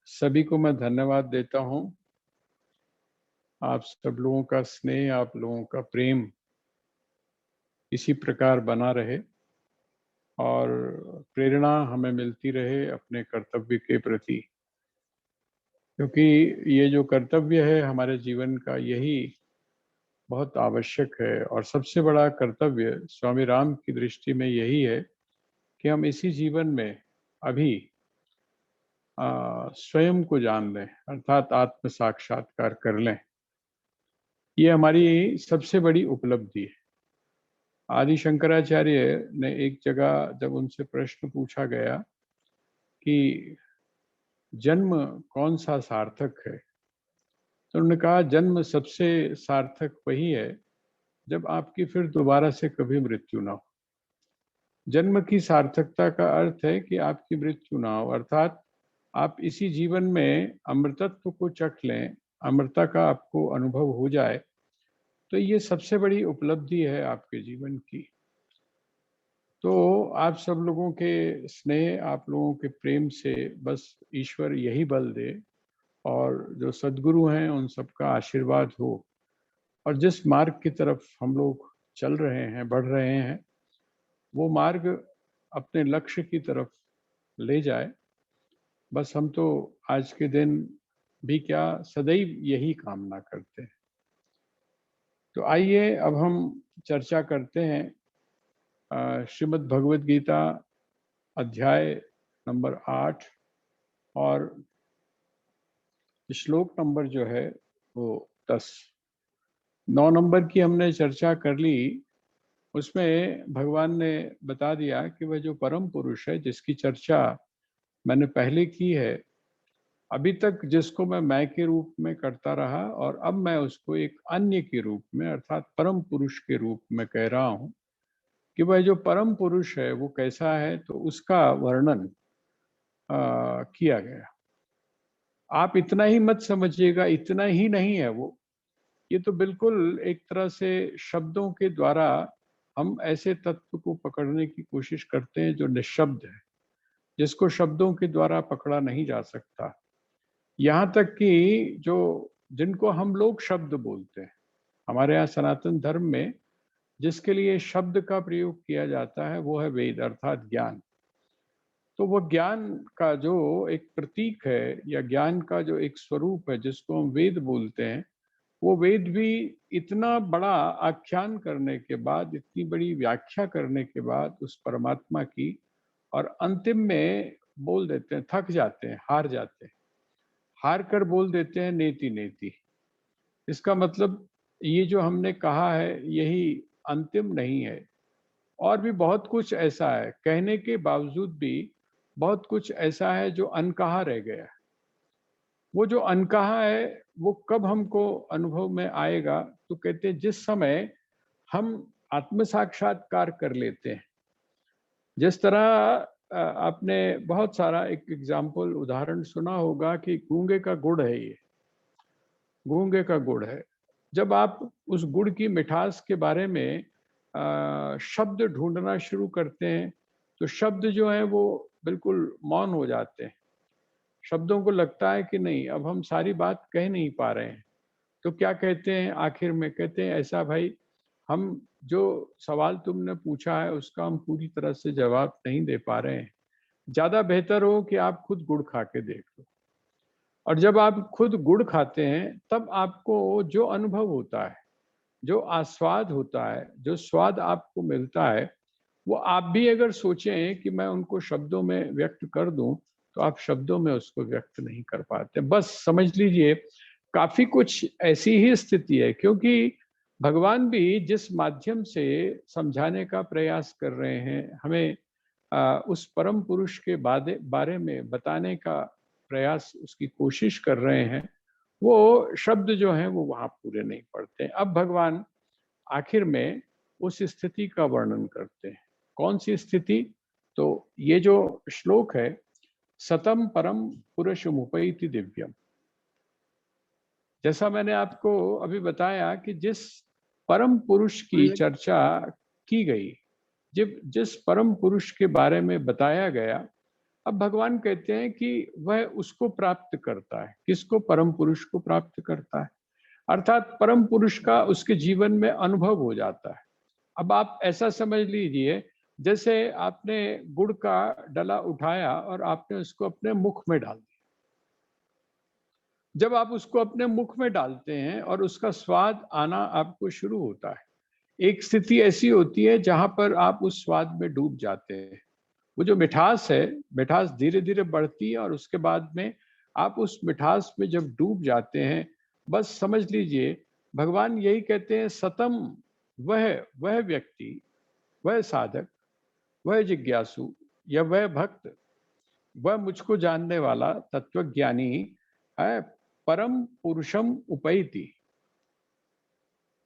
सभी को मैं धन्यवाद देता हूँ। आप सब लोगों का स्नेह, आप लोगों का प्रेम इसी प्रकार बना रहे और प्रेरणा हमें मिलती रहे अपने कर्तव्य के प्रति। क्योंकि ये जो कर्तव्य है हमारे जीवन का, यही बहुत आवश्यक है और सबसे बड़ा कर्तव्य स्वामी राम की दृष्टि में यही है कि हम इसी जीवन में अभी स्वयं को जान लें, अर्थात आत्म साक्षात्कार कर लें। ये हमारी सबसे बड़ी उपलब्धि है। आदि शंकराचार्य ने एक जगह जब उनसे प्रश्न पूछा गया कि जन्म कौन सा सार्थक है, तो उन्होंने कहा जन्म सबसे सार्थक वही है जब आपकी फिर दोबारा से कभी मृत्यु ना हो। जन्म की सार्थकता का अर्थ है कि आपकी मृत्यु ना हो, अर्थात आप इसी जीवन में अमृतत्व को चख लें, अमृता का आपको अनुभव हो जाए, तो ये सबसे बड़ी उपलब्धि है आपके जीवन की। तो आप सब लोगों के स्नेह, आप लोगों के प्रेम से बस ईश्वर यही बल दे और जो सद्गुरु हैं उन सबका आशीर्वाद हो और जिस मार्ग की तरफ हम लोग चल रहे हैं, बढ़ रहे हैं, वो मार्ग अपने लक्ष्य की तरफ ले जाए। बस हम तो आज के दिन भी क्या, सदैव यही कामना करते हैं। तो आइए अब हम चर्चा करते हैं श्रीमद् भगवद गीता अध्याय नंबर 8 और श्लोक नंबर जो है वो 10। 9 नंबर की हमने चर्चा कर ली। उसमें भगवान ने बता दिया कि वह जो परम पुरुष है जिसकी चर्चा मैंने पहले की है, अभी तक जिसको मैं के रूप में करता रहा और अब मैं उसको एक अन्य के रूप में अर्थात परम पुरुष के रूप में कह रहा हूं कि वह जो परम पुरुष है वो कैसा है, तो उसका वर्णन किया गया। आप इतना ही मत समझिएगा, इतना ही नहीं है वो, ये तो बिल्कुल एक तरह से शब्दों के द्वारा हम ऐसे तत्व को पकड़ने की कोशिश करते हैं जो निशब्द है, जिसको शब्दों के द्वारा पकड़ा नहीं जा सकता। यहाँ तक कि जो जिनको हम लोग शब्द बोलते हैं, हमारे यहाँ सनातन धर्म में जिसके लिए शब्द का प्रयोग किया जाता है वो है वेद अर्थात ज्ञान। तो वो ज्ञान का जो एक प्रतीक है या ज्ञान का जो एक स्वरूप है जिसको हम वेद बोलते हैं, वो वेद भी इतना बड़ा आख्यान करने के बाद, इतनी बड़ी व्याख्या करने के बाद उस परमात्मा की, और अंतिम में बोल देते हैं, थक जाते हैं, हार जाते हैं, हार कर बोल देते हैं नेति नेति। इसका मतलब ये जो हमने कहा है यही अंतिम नहीं है, और भी बहुत कुछ ऐसा है कहने के बावजूद भी, बहुत कुछ ऐसा है जो अनकहा रह गया है। वो जो अनकहा है वो कब हमको अनुभव में आएगा, तो कहते हैं जिस समय हम आत्म साक्षात्कार कर लेते हैं। जिस तरह आपने बहुत सारा एक एग्जाम्पल उदाहरण सुना होगा कि गूंगे का गुड़ है, ये गूंगे का गुड़ है। जब आप उस गुड़ की मिठास के बारे में शब्द ढूंढना शुरू करते हैं, तो शब्द जो है वो बिल्कुल मौन हो जाते हैं। शब्दों को लगता है कि नहीं, अब हम सारी बात कह नहीं पा रहे हैं। तो क्या कहते हैं आखिर में, कहते हैं ऐसा भाई, हम जो सवाल तुमने पूछा है उसका हम पूरी तरह से जवाब नहीं दे पा रहे हैं। ज्यादा बेहतर हो कि आप खुद गुड़ खा के देख लो। और जब आप खुद गुड़ खाते हैं तब आपको जो अनुभव होता है, जो आस्वाद होता है, जो स्वाद आपको मिलता है, वो आप भी अगर सोचें कि मैं उनको शब्दों में व्यक्त कर दूं, तो आप शब्दों में उसको व्यक्त नहीं कर पाते। बस समझ लीजिए काफी कुछ ऐसी ही स्थिति है, क्योंकि भगवान भी जिस माध्यम से समझाने का प्रयास कर रहे हैं, हमें उस परम पुरुष के बारे में बताने का प्रयास, उसकी कोशिश कर रहे हैं, वो शब्द जो हैं वो वहां पूरे नहीं पड़ते। अब भगवान आखिर में उस स्थिति का वर्णन करते हैं। कौन सी स्थिति? तो ये जो श्लोक है, सतम परम पुरुष मुपैति दिव्यम, जैसा मैंने आपको अभी बताया कि जिस परम पुरुष की चर्चा की गई, जब जिस परम पुरुष के बारे में बताया गया, अब भगवान कहते हैं कि वह उसको प्राप्त करता है। किसको? परम पुरुष को प्राप्त करता है, अर्थात परम पुरुष का उसके जीवन में अनुभव हो जाता है। अब आप ऐसा समझ लीजिए, जैसे आपने गुड़ का डला उठाया और आपने उसको अपने मुख में डाल दिया। जब आप उसको अपने मुख में डालते हैं और उसका स्वाद आना आपको शुरू होता है, एक स्थिति ऐसी होती है जहां पर आप उस स्वाद में डूब जाते हैं। वो जो मिठास है, मिठास धीरे धीरे बढ़ती है और उसके बाद में आप उस मिठास में जब डूब जाते हैं, बस समझ लीजिए भगवान यही कहते हैं, सतम वह व्यक्ति, वह साधक, वह जिज्ञासु या वह भक्त, वह मुझको जानने वाला तत्वज्ञानी है, परम पुरुषम उपैति,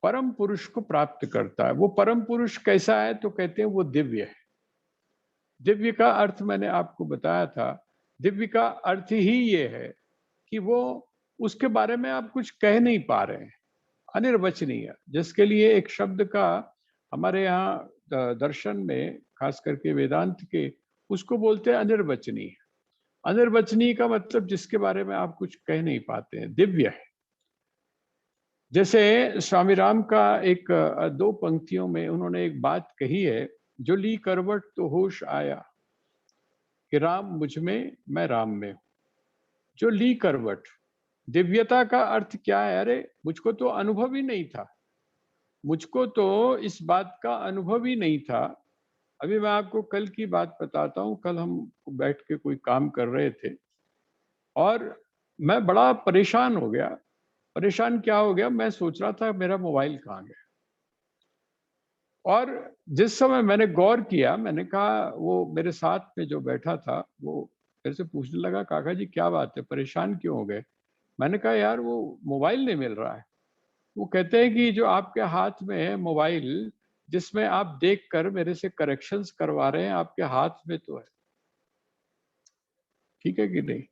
परम पुरुष को प्राप्त करता है। वो परम पुरुष कैसा है? तो कहते हैं वो दिव्य है। दिव्य का अर्थ मैंने आपको बताया था। दिव्य का अर्थ ही ये है कि वो, उसके बारे में आप कुछ कह नहीं पा रहे हैं, अनिर्वचनीय, जिसके लिए एक शब्द का हमारे यहाँ दर्शन में, खास करके वेदांत के, उसको बोलते हैं अनिर्वचनीय। अनिर्वचनीय का मतलब जिसके बारे में आप कुछ कह नहीं पाते हैं, दिव्य है। जैसे स्वामी राम का एक दो पंक्तियों में उन्होंने एक बात कही है, जो ली करवट तो होश आया कि राम मुझ में मैं राम में हूं। जो ली करवट, दिव्यता का अर्थ क्या है? अरे मुझको तो अनुभव ही नहीं था, मुझको तो इस बात का अनुभव ही नहीं था। अभी मैं आपको कल की बात बताता हूँ। कल हम बैठ के कोई काम कर रहे थे और मैं बड़ा परेशान हो गया। परेशान क्या हो गया? मैं सोच रहा था मेरा मोबाइल कहाँ गया। और जिस समय मैंने गौर किया, मैंने कहा, वो मेरे साथ में जो बैठा था वो मेरे से पूछने लगा, काका जी क्या बात है, परेशान क्यों हो गए? मैंने कहा यार वो मोबाइल नहीं मिल रहा है। वो कहते हैं कि जो आपके हाथ में है मोबाइल, जिसमें आप देखकर मेरे से करेक्शंस करवा रहे हैं, आपके हाथ में तो है। ठीक है कि नहीं?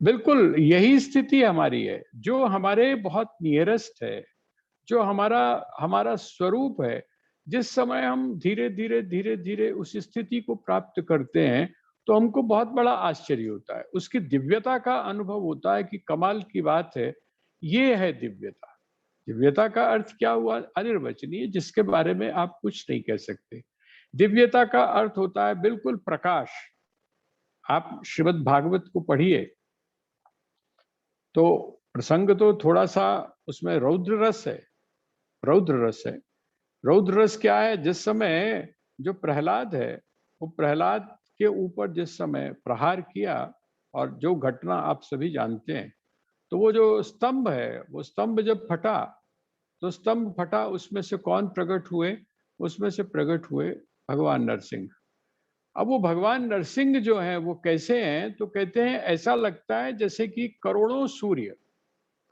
बिल्कुल यही स्थिति हमारी है। जो हमारे बहुत नियरेस्ट है, जो हमारा हमारा स्वरूप है, जिस समय हम धीरे धीरे धीरे धीरे उस स्थिति को प्राप्त करते हैं, तो हमको बहुत बड़ा आश्चर्य होता है, उसकी दिव्यता का अनुभव होता है कि कमाल की बात है। ये है दिव्यता। दिव्यता का अर्थ क्या हुआ? अनिर्वचनीय, जिसके बारे में आप कुछ नहीं कह सकते। दिव्यता का अर्थ होता है बिल्कुल प्रकाश। आप श्रीमद् भागवत को पढ़िए तो प्रसंग तो थोड़ा सा उसमें रौद्र रस है, रौद्र रस है। रौद्र रस क्या है? जिस समय जो प्रहलाद है, वो प्रहलाद के ऊपर जिस समय प्रहार किया, और जो घटना आप सभी जानते हैं, तो वो जो स्तंभ है, वो स्तंभ जब फटा, तो स्तंभ फटा, उसमें से कौन प्रकट हुए? उसमें से प्रकट हुए भगवान नरसिंह। अब वो भगवान नरसिंह जो है वो कैसे हैं? तो कहते हैं ऐसा लगता है जैसे कि करोड़ों सूर्य,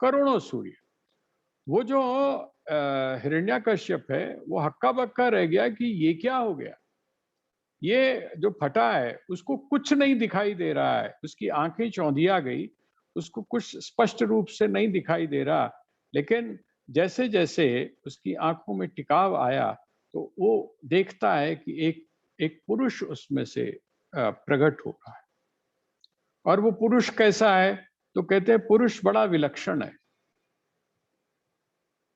करोड़ों सूर्य। वो जो हिरण्यकश्यप है, वो हक्का बक्का रह गया कि ये क्या हो गया। ये जो फटा है उसको कुछ नहीं दिखाई दे रहा है, उसकी आंखें चौंधिया गई, उसको कुछ स्पष्ट रूप से नहीं दिखाई दे रहा। लेकिन जैसे जैसे उसकी आंखों में टिकाव आया, तो वो देखता है कि एक एक पुरुष उसमें से प्रकट हो रहा है। और वो पुरुष कैसा है? तो कहते हैं पुरुष बड़ा विलक्षण है।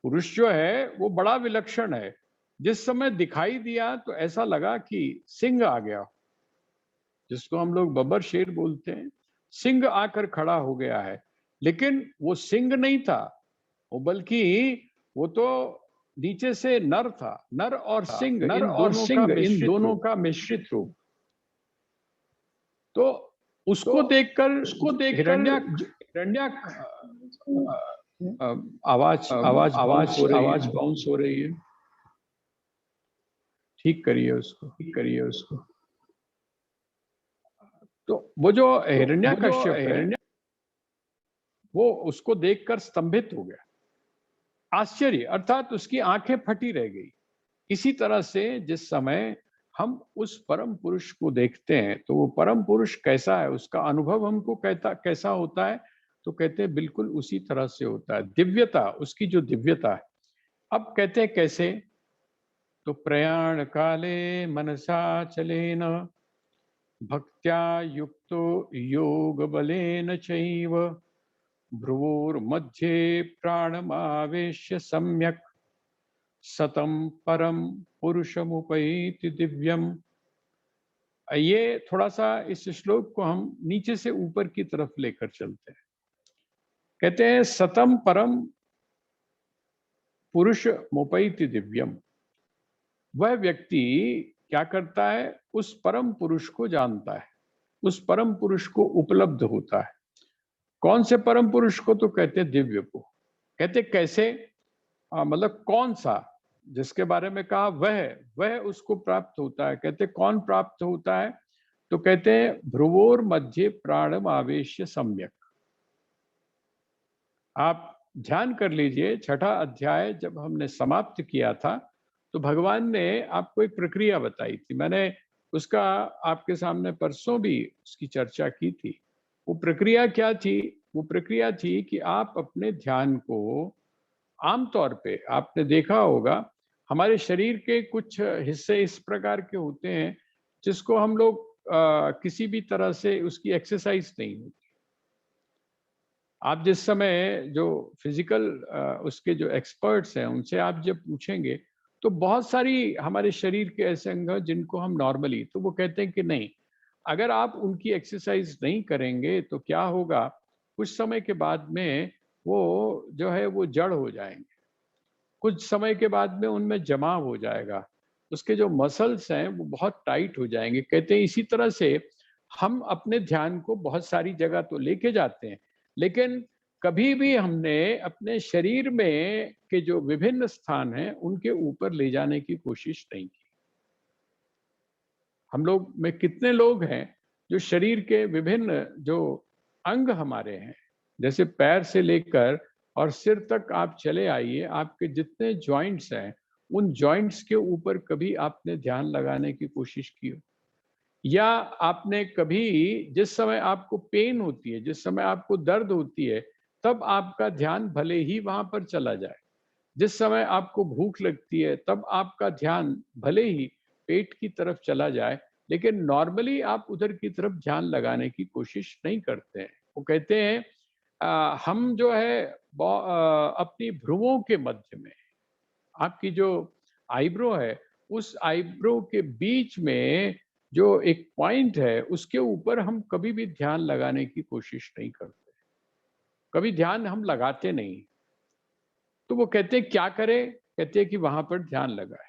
पुरुष जो है वो बड़ा विलक्षण है। जिस समय दिखाई दिया तो ऐसा लगा कि सिंह आ गया, जिसको हम लोग बब्बर शेर बोलते हैं। सिंह आकर खड़ा हो गया है, लेकिन वो सिंह नहीं था, वो बल्कि वो तो नीचे से नर था। नर और सिंह, नर इन और दोनों का सिंह, इन मिश्रित दोनों रूप। का मिश्रित रूप। तो तो उसको देखकर उसको देखकर हिरण्यक हिरण्यक आवाज आवाज बाउंस हो रही आवाज है, बाउंस हो रही है, ठीक करिए उसको। ठीक करिए उसको। तो वो जो तो वो जो हिरण्यकश्यप है, हिरण्य वो उसको देखकर स्तंभित हो गया, आश्चर्य, अर्थात उसकी आंखें फटी रह गई। इसी तरह से जिस समय हम उस परम पुरुष को देखते हैं, तो वो परम पुरुष कैसा है, उसका अनुभव हमको कैसा होता है? तो कहते हैं बिल्कुल उसी तरह से होता है। दिव्यता, उसकी जो दिव्यता है। अब कहते हैं कैसे? तो प्रयाण काले मनसा चले न, भक्त्या युक्तो योग बलेन चैव भ्रुवोर्मध्ये प्राणमावेश्य सम्यक् सतम परम पुरुषमुपैति दिव्यम। ये थोड़ा सा इस श्लोक को हम नीचे से ऊपर की तरफ लेकर चलते हैं। कहते हैं सतम परम पुरुष मुपैति दिव्यम। वह व्यक्ति क्या करता है, उस परम पुरुष को जानता है, उस परम पुरुष को उपलब्ध होता है। कौन से परम पुरुष को? तो कहते हैं दिव्य को। कहते कैसे? मतलब कौन सा, जिसके बारे में कहा वह उसको प्राप्त होता है। कहते कौन प्राप्त होता है? तो कहते हैं भ्रुवोर मध्य प्राणम आवेश्य सम्यक। आप ध्यान कर लीजिए, छठा अध्याय जब हमने समाप्त किया था तो भगवान ने आपको एक प्रक्रिया बताई थी। मैंने उसका आपके सामने परसों भी उसकी चर्चा की थी। वो प्रक्रिया क्या थी? वो प्रक्रिया थी कि आप अपने ध्यान को, आमतौर पे आपने देखा होगा हमारे शरीर के कुछ हिस्से इस प्रकार के होते हैं जिसको हम लोग किसी भी तरह से उसकी एक्सरसाइज नहीं होती। आप जिस समय जो फिजिकल उसके जो एक्सपर्ट्स हैं उनसे आप जब पूछेंगे तो बहुत सारी हमारे शरीर के ऐसे अंग हैं जिनको हम नॉर्मली, तो वो कहते हैं कि नहीं, अगर आप उनकी एक्सरसाइज नहीं करेंगे तो क्या होगा, कुछ समय के बाद में वो जो है वो जड़ हो जाएंगे, कुछ समय के बाद में उनमें जमाव हो जाएगा, उसके जो मसल्स हैं वो बहुत टाइट हो जाएंगे। कहते हैं इसी तरह से हम अपने ध्यान को बहुत सारी जगह तो लेके जाते हैं, लेकिन कभी भी हमने अपने शरीर में के जो विभिन्न स्थान हैं उनके ऊपर ले जाने की कोशिश नहीं की। हम लोग में कितने लोग हैं जो शरीर के विभिन्न जो अंग हमारे हैं, जैसे पैर से लेकर और सिर तक आप चले आइए, आपके जितने जॉइंट्स हैं उन जॉइंट्स के ऊपर कभी आपने ध्यान लगाने की कोशिश की हो? या आपने कभी, जिस समय आपको पेन होती है, जिस समय आपको दर्द होती है, तब आपका ध्यान भले ही वहां पर चला जाए, जिस समय आपको भूख लगती है तब आपका ध्यान भले ही पेट की तरफ चला जाए, लेकिन नॉर्मली आप उधर की तरफ ध्यान लगाने की कोशिश नहीं करते हैं। वो कहते हैं हम जो है अपनी भ्रुवों के मध्य में, आपकी जो आईब्रो है उस आईब्रो के बीच में जो एक पॉइंट है उसके ऊपर हम कभी भी ध्यान लगाने की कोशिश नहीं करते, कभी ध्यान हम लगाते नहीं। तो वो कहते हैं क्या करें? कहते हैं कि वहां पर ध्यान लगाए।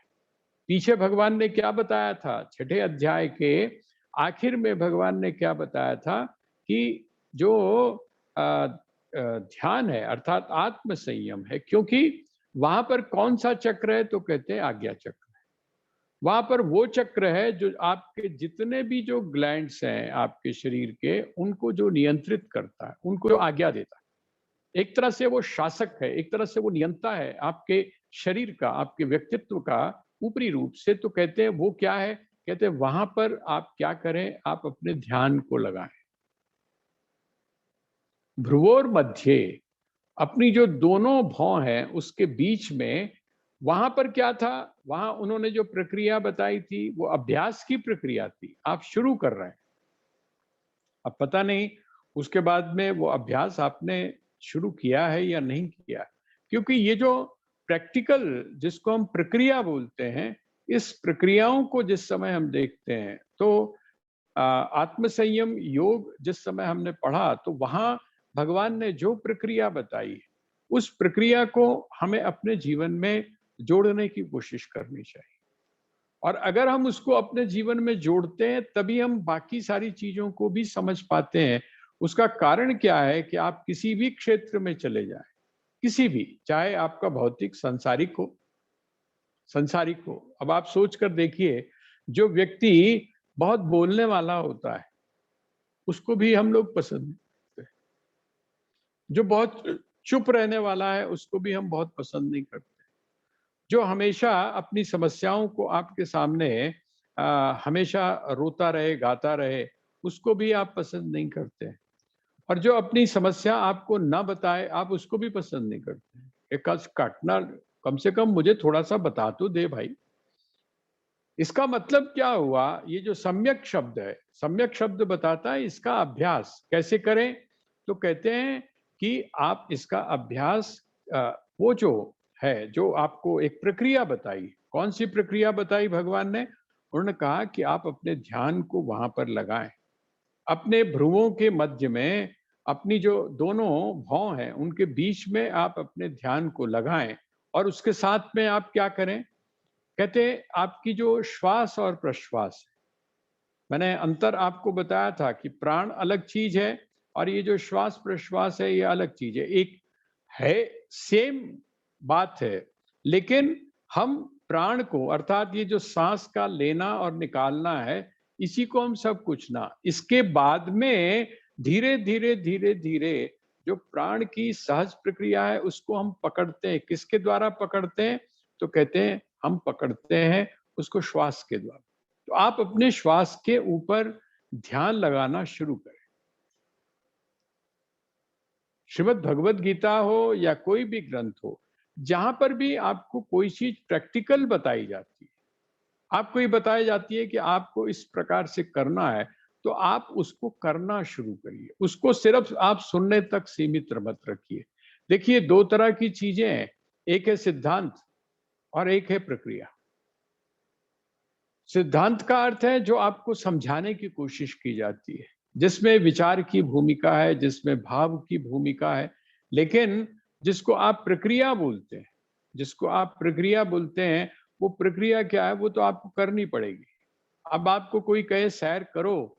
पीछे भगवान ने क्या बताया था? छठे अध्याय के आखिर में भगवान ने क्या बताया था कि जो ध्यान है अर्थात आत्म संयम है, क्योंकि वहां पर कौन सा चक्र है? तो कहते हैं आज्ञा चक्र। वहां पर वो चक्र है जो आपके जितने भी जो ग्लैंड्स हैं आपके शरीर के, उनको जो नियंत्रित करता है, उनको जो आज्ञा देता है। एक तरह से वो शासक है, एक तरह से वो नियंता है आपके शरीर का, आपके व्यक्तित्व का ऊपरी रूप से। तो कहते हैं वो क्या है? कहते हैं वहां पर आप क्या करें, आप अपने ध्यान को लगाएं। भ्रुवोर मध्य, अपनी जो दोनों भौं हैं उसके बीच में, वहां पर क्या था? वहां उन्होंने जो प्रक्रिया बताई थी वो अभ्यास की प्रक्रिया थी। आप शुरू कर रहे हैं, अब पता नहीं उसके बाद में वो अभ्यास आपने शुरू किया है या नहीं किया, क्योंकि ये जो प्रैक्टिकल जिसको हम प्रक्रिया बोलते हैं, इस प्रक्रियाओं को जिस समय हम देखते हैं तो आत्म संयम योग जिस समय हमने पढ़ा तो वहां भगवान ने जो प्रक्रिया बताई उस प्रक्रिया को हमें अपने जीवन में जोड़ने की कोशिश करनी चाहिए। और अगर हम उसको अपने जीवन में जोड़ते हैं तभी हम बाकी सारी चीजों को भी समझ पाते हैं। उसका कारण क्या है कि आप किसी भी क्षेत्र में चले जाएं, किसी भी, चाहे आपका भौतिक संसारिक हो। अब आप सोच कर देखिए, जो व्यक्ति बहुत बोलने वाला होता है उसको भी हम लोग पसंद नहीं करते, जो बहुत चुप रहने वाला है उसको भी हम बहुत पसंद नहीं करते, जो हमेशा अपनी समस्याओं को आपके सामने हमेशा रोता रहे, गाता रहे, उसको भी आप पसंद नहीं करते। और जो अपनी समस्या आपको ना बताए, आप उसको भी पसंद नहीं करते। एक काटना, कम से कम मुझे थोड़ा सा बता तो दे भाई। इसका मतलब क्या हुआ? ये जो सम्यक शब्द है, सम्यक शब्द बताता है इसका अभ्यास कैसे करें? तो कहते हैं कि आप इसका अभ्यास वो जो है, जो आपको एक प्रक्रिया बताई। कौन सी प्रक्रिया बताई भगवान ने? उन्होंने कहा कि आप अपने ध्यान को वहां पर लगाएं, अपने भ्रुवों के मध्य में, अपनी जो दोनों भौं हैं उनके बीच में आप अपने ध्यान को लगाएं, और उसके साथ में आप क्या करें? कहते हैं आपकी जो श्वास और प्रश्वास है, मैंने अंतर आपको बताया था कि प्राण अलग चीज है और ये जो श्वास प्रश्वास है ये अलग चीज है। एक है, सेम बात है, लेकिन हम प्राण को, अर्थात ये जो सांस का लेना और निकालना है, इसी को हम सब कुछ ना, इसके बाद में धीरे धीरे धीरे धीरे जो प्राण की सहज प्रक्रिया है उसको हम पकड़ते हैं। किसके द्वारा पकड़ते हैं? तो कहते हैं हम पकड़ते हैं उसको श्वास के द्वारा। तो आप अपने श्वास के ऊपर ध्यान लगाना शुरू करें। श्रीमद् भगवत गीता हो या कोई भी ग्रंथ हो, जहां पर भी आपको कोई चीज प्रैक्टिकल बताई जाती है, आपको ये बताई जाती है कि आपको इस प्रकार से करना है, तो आप उसको करना शुरू करिए। उसको सिर्फ आप सुनने तक सीमित मत रखिए। देखिए, दो तरह की चीजें हैं, एक है सिद्धांत और एक है प्रक्रिया। सिद्धांत का अर्थ है जो आपको समझाने की कोशिश की जाती है, जिसमें विचार की भूमिका है, जिसमें भाव की भूमिका है। लेकिन जिसको आप प्रक्रिया बोलते हैं, जिसको आप प्रक्रिया बोलते हैं, वो प्रक्रिया क्या है? वो तो आपको करनी पड़ेगी। अब आपको कोई कहे सैर करो,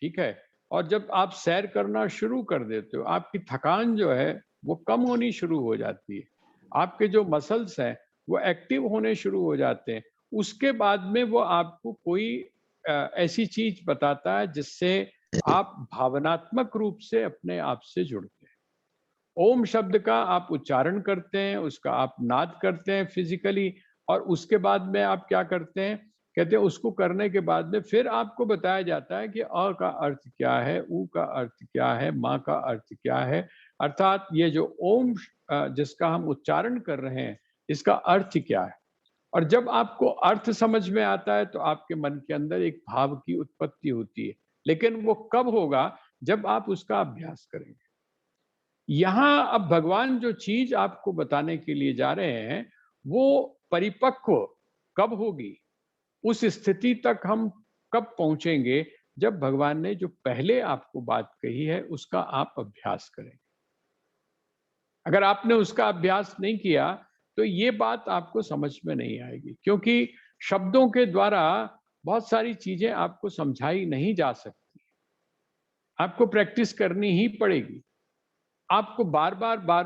ठीक है, और जब आप सैर करना शुरू कर देते हो, आपकी थकान जो है वो कम होनी शुरू हो जाती है, आपके जो मसल्स हैं वो एक्टिव होने शुरू हो जाते हैं। उसके बाद में वो आपको कोई ऐसी चीज बताता है जिससे आप भावनात्मक रूप से अपने आप से जुड़ते हैं। ओम शब्द का आप उच्चारण करते हैं, उसका आप नाद करते हैं फिजिकली, और उसके बाद में आप क्या करते हैं? कहते हैं उसको करने के बाद में फिर आपको बताया जाता है कि अ का अर्थ क्या है, उ का अर्थ क्या है, मा का अर्थ क्या है। अर्थात ये जो ओम जिसका हम उच्चारण कर रहे हैं, इसका अर्थ क्या है। और जब आपको अर्थ समझ में आता है तो आपके मन के अंदर एक भाव की उत्पत्ति होती है। लेकिन वो कब होगा? जब आप उसका अभ्यास करेंगे। यहां अब भगवान जो चीज आपको बताने के लिए जा रहे हैं, वो परिपक्व कब होगी, उस स्थिति तक हम कब पहुंचेंगे? जब भगवान ने जो पहले आपको बात कही है उसका आप अभ्यास करें। अगर आपने उसका अभ्यास नहीं किया तो ये बात आपको समझ में नहीं आएगी, क्योंकि शब्दों के द्वारा बहुत सारी चीजें आपको समझाई नहीं जा सकती। आपको प्रैक्टिस करनी ही पड़ेगी, आपको बार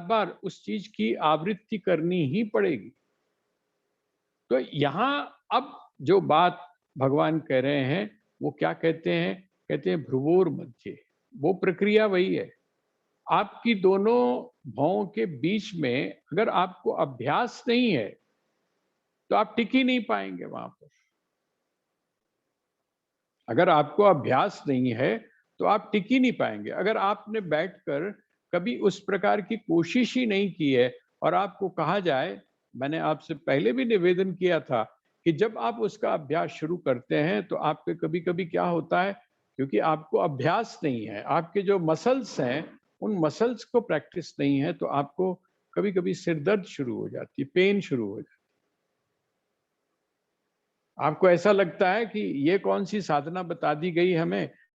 बार उस चीज की आवृत्ति करनी ही पड़ेगी। तो यहां अब जो बात भगवान कह रहे हैं वो क्या कहते हैं? कहते हैं भ्रुवोर मध्य। वो प्रक्रिया वही है। आपकी दोनों भौं के बीच में अगर आपको अभ्यास नहीं है तो आप टिक ही नहीं पाएंगे वहां पर। अगर आपको अभ्यास नहीं है तो आप टिक ही नहीं पाएंगे। अगर आपने बैठकर कभी उस प्रकार की कोशिश ही नहीं की है और आपको कहा जाए, मैंने आपसे पहले भी निवेदन किया था कि जब आप उसका अभ्यास शुरू करते हैं तो आपके कभी कभी क्या होता है, क्योंकि आपको अभ्यास नहीं है, आपके जो मसल्स हैं उन मसल्स को प्रैक्टिस नहीं है, तो आपको कभी कभी सिर दर्द शुरू हो जाती है, पेन शुरू हो जाती है। आपको ऐसा लगता है कि ये कौन सी साधना बता दी गई हमें